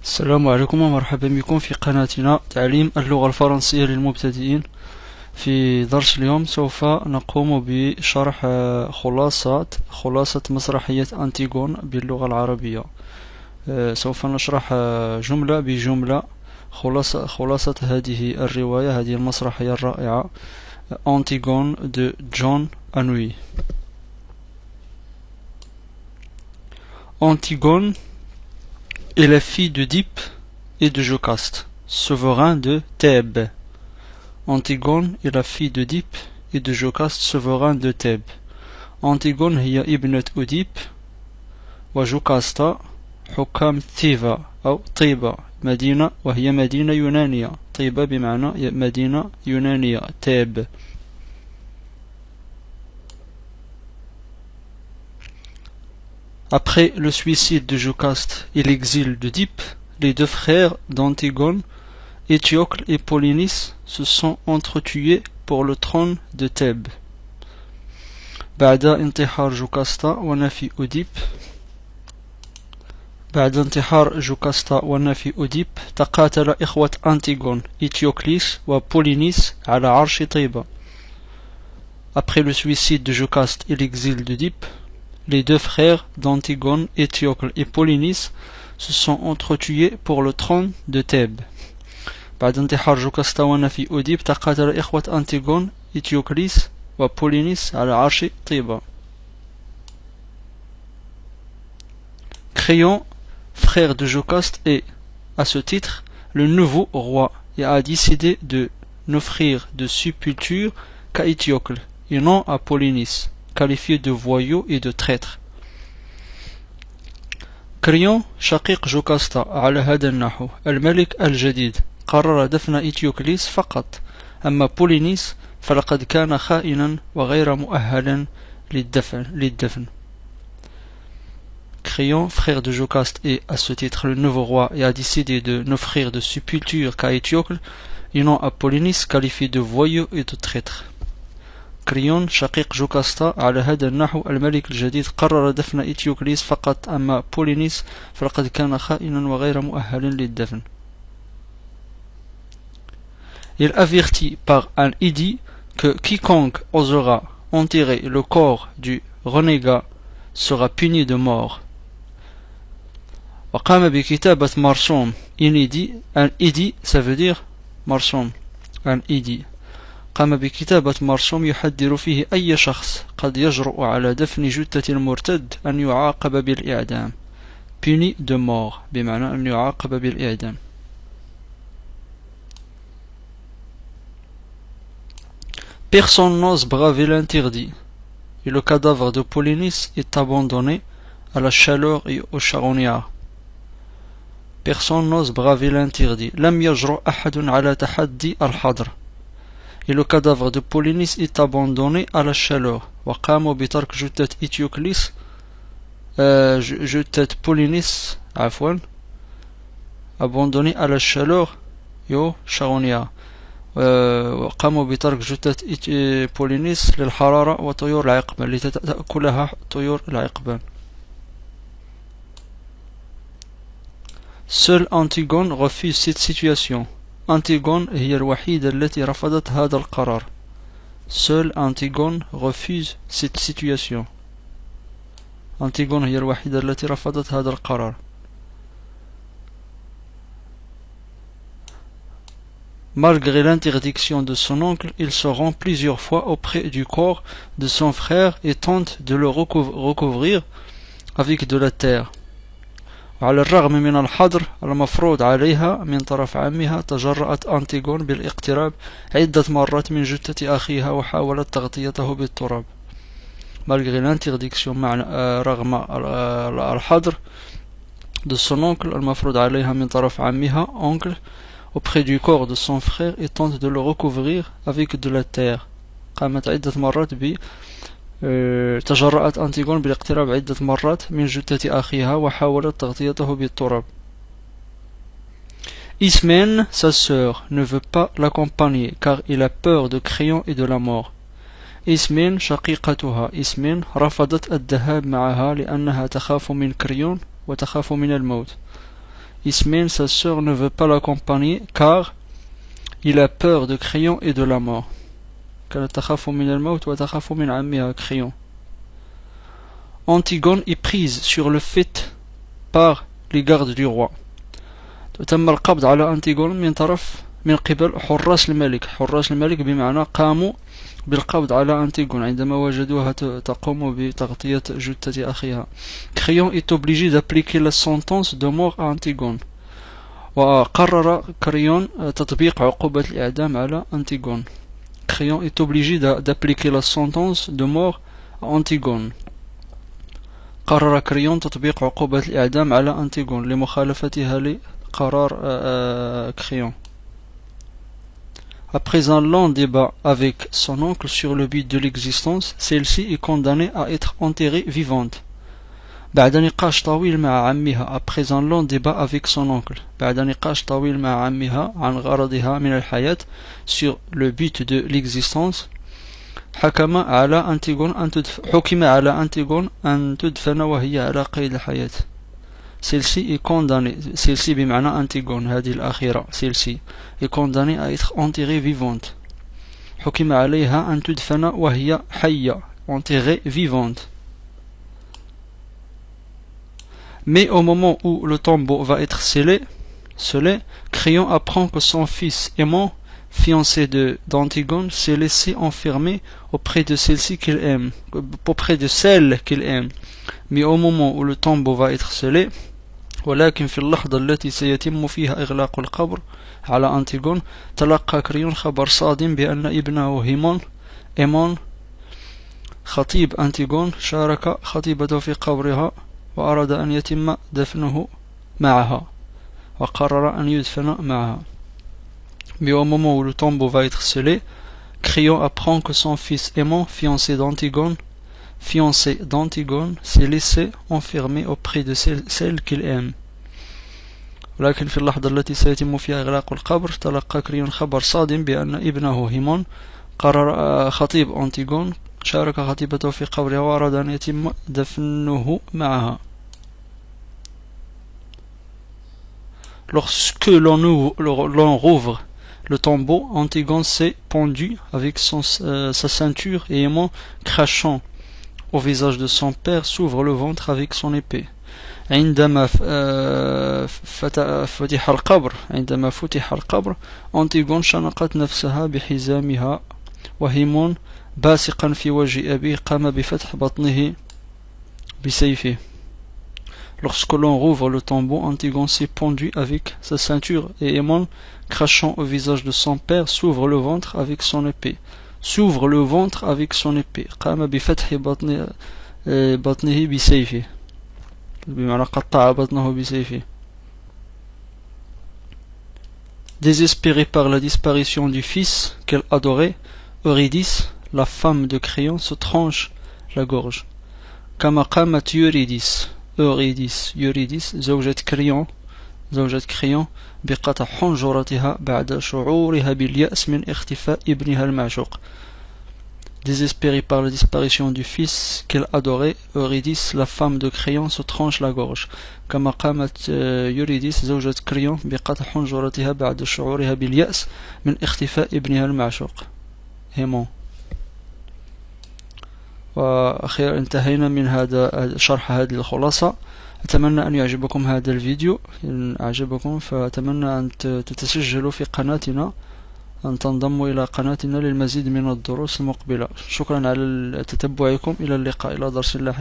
السلام عليكم ومرحبا بكم في قناتنا تعليم اللغة الفرنسية للمبتدئين. في درس اليوم سوف نقوم بشرح خلاصة مسرحية أنتيغون باللغة العربية. سوف نشرح جملة بجملة خلاصة هذه الرواية، هذه المسرحية الرائعة أنتيغون de John Anouilh. Antigone est la fille d'Oedipe et de Jocaste, souverain de Thèbes. Antigone est la fille d'Oedipe et de Jocaste, souverain de Thèbes. Antigone هي ابنة أوديب وجوكاستا حكام ثيفا أو طيبة مدينة، وهي مدينة يونانية. طيبة بمعنى مدينة يونانية، تيب. Après le suicide de Jocaste et l'exil d'Oedipe, les deux frères d'Antigone, Étiocle et Polynice, se sont entretués pour le trône de Thèbes. بعد انتحار جوكاستا ونفي أوديب تقاتل إخوة أنتيغون إتيوكليس وبولينيس على عرش طيبة. Après le suicide de Jocaste et l'exil d'Oedipe, les deux frères d'Antigone, Étiocle et Polynice, se sont entretués pour le trône de Thèbes. بعد انتحار جوكاستا ونفي أوديب تقاتل إخوة أنتيغون إتيوكليس وبولينيس على عرش طيبة. Créon, frère de Jocaste, est, à ce titre, le nouveau roi et a décidé de n'offrir de sépulture qu'à Étiocle et non à Polynice, qualifié de voyou et de traître. Créon, شقيق جوكاستا، على هذا النحو الملك الجديد قرر دفن إتيوكليس فقط، أما بولينيس فلقد كان خائنا وغير مؤهلا للدفن. Créon, frère de Jocaste, est à ce titre le nouveau roi et a décidé de n'offrir de sépulture qu'à Étiocle et non à Polynice, qualifié de voyou et de traître. كريون شقيق جوكاستا، على هذا النحو الملك الجديد قرر دفن إتيوكليس فقط، أما بولينيس فلقد كان خائنا وغير مؤهل للدفن. Il avertit par un édit que quiconque osera enterrer le corps du renégat sera puni de mort. وقام بكتابة مرسوم inédit. Un édit, ça veut dire مرسوم، un édit. قام بكتابة مرسوم يحذر فيه أي شخص قد يجرؤ على دفن جثة المرتد أن يعاقب بالإعدام. puni de mort بمعنى أن يعاقب بالإعدام. Personne n'ose braver l'interdit, et le cadavre de Polynice est abandonné à la chaleur et au charognard. Personne n'ose braver l'interdit. لم يجرؤ أحد على تحدي الحظر. Et le cadavre de Polynice est abandonné à la chaleur. وقاموا بترك جثة إتيوكليس جثة بولينيس abandonné à la chaleur et au charognard. وقاموا بترك جثة بولينيس للحرارة وطيور العقبان التي تأكلها طيور العقبان. Seule Antigone refuse cette situation. Antigone هي الوحيدة التي رفضت هذا القرار. Seule Antigone refuse cette situation. Antigone هي الوحيدة التي رفضت هذا القرار. Malgré l'interdiction de son oncle, il se rend plusieurs fois auprès du corps de son frère et tente de le recouvrir avec de la terre. وعلى الرغم من الحظر المفروض عليها من طرف عمها، تجرأت أنتيغون بالاقتراب عدة مرات من جثة أخيها وحاولت تغطيته بالتراب. Malgré l'interdiction، معنى رغم الحظر de son oncle المفروض عليها من طرف عمها oncle auprès du corps de son frère et tente de le recouvrir avec de la terre. قامت عدة مرات تجرأت أنتيغون بالاقتراب عدة مرات من جثة أخيها وحاولت تغطيته بالتراب. Ismène, sa sœur, ne veut pas l'accompagner car il a peur de Créon et de la mort. Ismène شقيقتها إسمين رفضت الذهاب معها لأنها تخاف من كريون وتخاف من الموت. Ismaël, sa sœur, ne veut pas l'accompagner car il a peur de Crayon et de la mort. Crayon. Antigone est prise sur le fait par les gardes du roi. تم القبض على أنتيغون من قبل حراس الملك. حراس الملك بمعنى قاموا بالقبض على أنتيغون عندما وجدوها تقوم بتغطية جثة أخيها. Crayon est obligé d'appliquer la sentence de mort à Antigone. وقرر كريون تطبيق عقوبة الإعدام على أنتيغون. Crayon est obligé d'appliquer la sentence de mort à Antigone. قرر كريون تطبيق عقوبة الإعدام على أنتيغون لمخالفتها لقرار Crayon. Après un long débat avec son oncle sur le but de l'existence, celle-ci est condamnée à être enterrée vivante. بعد نقاش طويل مع عمها. Après un long débat avec son oncle. بعد نقاش طويل مع عمها عن غرضها من الحياة sur le but de l'existence. حكم على أنتيغون أن تدفن وهي على قيد الحياة. Celle-ci est condamnée. Celle-ci بمعنى أنتيغون هذه الأخيرة. Celle-ci est condamnée à être enterrée vivante. حكم عليها أن تدفن وهي حية. Enterrée vivante. Mais au moment où le tombeau va être scellé, Crayon apprend que son fils aimant, fiancé d'Antigone, s'est laissé enfermer auprès de celle-ci qu'il aime, auprès de celle qu'il aime. Mais au moment où le tombeau va être scellé, ولكن في اللحظة التي سيتم فيها إغلاق القبر على أنتيغون تلقى كريون خبر صادم بأن ابنه إيمون خطيب أنتيغون شارك خطيبته في قبرها وأراد أن يتم دفنه معها وقرر أن يدفن معها. Mais au moment où le tombeau va être scellé, Crayon apprend que son fils aimant, fiancé d'Antigone, s'est laissé enfermer auprès de celle qu'il aime. ولكن في اللحظة التي سيتم فيها إغلاق القبر تلقى كريون خبر صادم بأن ابنه هيمون قرر خطيب أنتيغون شارك خطيبته في قبرها وأراد أن يتم دفنه معها. Lorsque l'on rouvre le tombeau, Antigone s'est pendu avec sa ceinture et aimant, crachant au visage de son père, s'ouvre le ventre avec son épée. عندما فتح القبر أنتيغون شنقت نفسها بحزامها وهيمون باسقا في وجه أبيه قام بفتح بطنه بسيفه. Lorsque l'on rouvre le tombeau, Antigone s'est pendu avec sa ceinture et Aimon, crachant au visage de son père, s'ouvre le ventre avec son épée. قام بفتح بطنه بسيفه. بمعنى قطع بطنه بسيفه. Désespérée par la disparition du fils qu'elle adorait, Eurydice, la femme de Crayon, se tranche la gorge. كما قامت يوريديس زوجة كريون بقطع حنجرتها بعد شعورها باليأس من اختفاء ابنها المعشوق. Désespérée par la disparition du fils qu'elle adorait, Eurydice, la femme de Crayon, se tranche la gorge. كما قامت يوريديس زوجة كريون بقطع حنجرتها بعد شعورها باليأس من اختفاء ابنها المعشوق. هيمون. وأخيرا انتهينا من هذا شرح هذه الخلاصة. أتمنى أن يعجبكم هذا الفيديو. إن أعجبكم فأتمنى أن تتسجلوا في قناتنا، أن تنضموا إلى قناتنا للمزيد من الدروس المقبلة. شكرا على تتبعكم. إلى اللقاء إلى درس الله.